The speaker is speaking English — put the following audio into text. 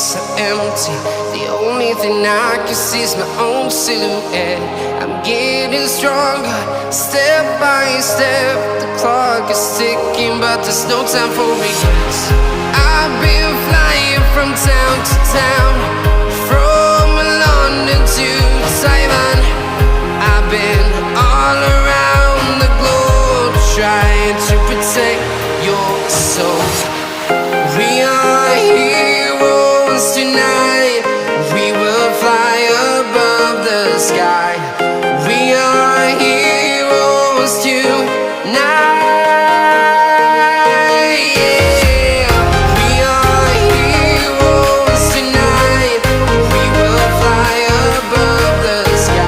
so empty. The only thing I can see is my own silhouette. I'm getting stronger, step by step. The clock is ticking, but there's no time for regrets. I've been flying from town to town, from London to Taiwan.